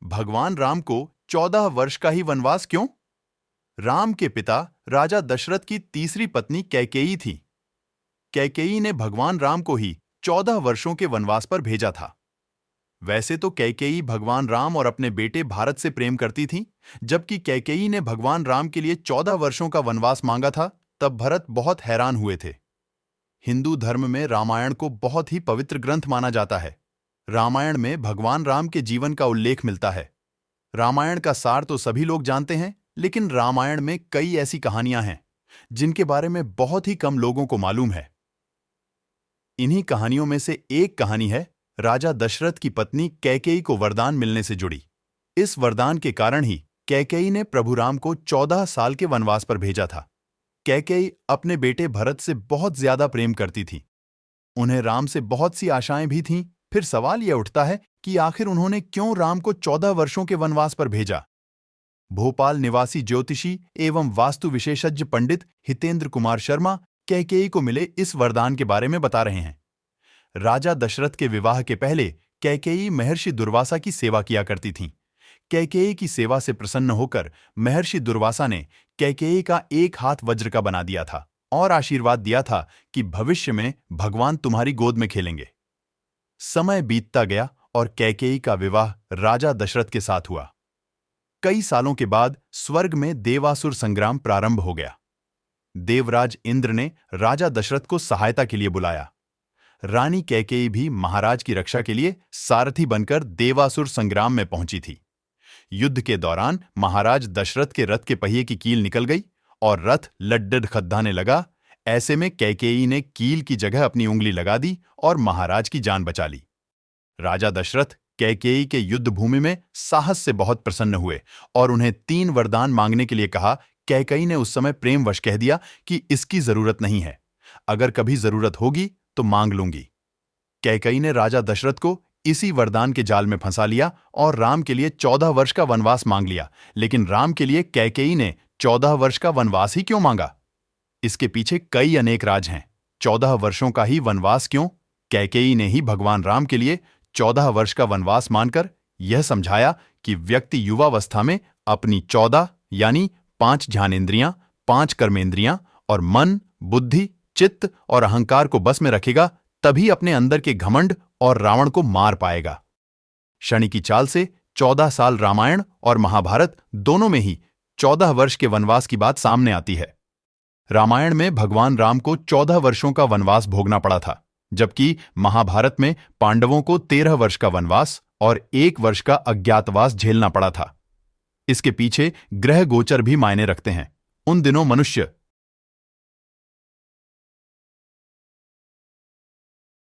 भगवान राम को 14 वर्ष का ही वनवास क्यों? राम के पिता राजा दशरथ की तीसरी पत्नी कैकेयी थी। कैकेयी ने भगवान राम को ही 14 वर्षों के वनवास पर भेजा था। वैसे तो कैकेयी भगवान राम और अपने बेटे भारत से प्रेम करती थी। जबकि कैकेयी ने भगवान राम के लिए 14 वर्षों का वनवास मांगा था, तब भरत बहुत हैरान हुए थे। हिंदू धर्म में रामायण को बहुत ही पवित्र ग्रंथ माना जाता है। रामायण में भगवान राम के जीवन का उल्लेख मिलता है। रामायण का सार तो सभी लोग जानते हैं, लेकिन रामायण में कई ऐसी कहानियां हैं जिनके बारे में बहुत ही कम लोगों को मालूम है। इन्हीं कहानियों में से एक कहानी है राजा दशरथ की पत्नी कैकेयी को वरदान मिलने से जुड़ी। इस वरदान के कारण ही कैकेयी ने प्रभु राम को 14 साल के वनवास पर भेजा था। कैकेयी अपने बेटे भरत से बहुत ज्यादा प्रेम करती थी। उन्हें राम से बहुत सी आशाएं भी थीं। फिर सवाल यह उठता है कि आखिर उन्होंने क्यों राम को 14 वर्षों के वनवास पर भेजा? भोपाल निवासी ज्योतिषी एवं वास्तु विशेषज्ञ पंडित हितेंद्र कुमार शर्मा कैकेयी को मिले इस वरदान के बारे में बता रहे हैं। राजा दशरथ के विवाह के पहले कैकेयी महर्षि दुर्वासा की सेवा किया करती थीं। कैकेयी की सेवा से प्रसन्न होकर महर्षि दुर्वासा ने कैकेयी का एक हाथ वज्र का बना दिया था और आशीर्वाद दिया था कि भविष्य में भगवान तुम्हारी गोद में खेलेंगे। समय बीतता गया और कैकेयी का विवाह राजा दशरथ के साथ हुआ। कई सालों के बाद स्वर्ग में देवासुर संग्राम प्रारंभ हो गया। देवराज इंद्र ने राजा दशरथ को सहायता के लिए बुलाया। रानी कैकेयी भी महाराज की रक्षा के लिए सारथी बनकर देवासुर संग्राम में पहुंची थी। युद्ध के दौरान महाराज दशरथ के रथ के पहिए की कील निकल गई और रथ लड्डड खद्दाने लगा। ऐसे में कैकेयी ने कील की जगह अपनी उंगली लगा दी और महाराज की जान बचा ली। राजा दशरथ कैकेयी के युद्ध भूमि में साहस से बहुत प्रसन्न हुए और उन्हें 3 वरदान मांगने के लिए कहा। कैकेयी ने उस समय प्रेमवश कह दिया कि इसकी जरूरत नहीं है, अगर कभी जरूरत होगी तो मांग लूंगी। कैकेयी ने राजा दशरथ को इसी वरदान के जाल में फंसा लिया और राम के लिए 14 वर्ष का वनवास मांग लिया। लेकिन राम के लिए कैकेयी ने 14 वर्ष का वनवास ही क्यों मांगा? इसके पीछे कई अनेक राज हैं। 14 वर्षों का ही वनवास क्यों? कैकेयी ने ही भगवान राम के लिए 14 वर्ष का वनवास मानकर यह समझाया कि व्यक्ति युवावस्था में अपनी 14 यानी 5 ज्ञानेंद्रियां, 5 कर्मेंद्रियां और मन, बुद्धि, चित्त और अहंकार को बस में रखेगा, तभी अपने अंदर के घमंड और रावण को मार पाएगा। शनि की चाल से 14 साल रामायण और महाभारत दोनों में ही 14 वर्ष के वनवास की बात सामने आती है। रामायण में भगवान राम को 14 वर्षों का वनवास भोगना पड़ा था, जबकि महाभारत में पांडवों को 13 वर्ष का वनवास और 1 वर्ष का अज्ञातवास झेलना पड़ा था। इसके पीछे ग्रह गोचर भी मायने रखते हैं। उन दिनों मनुष्य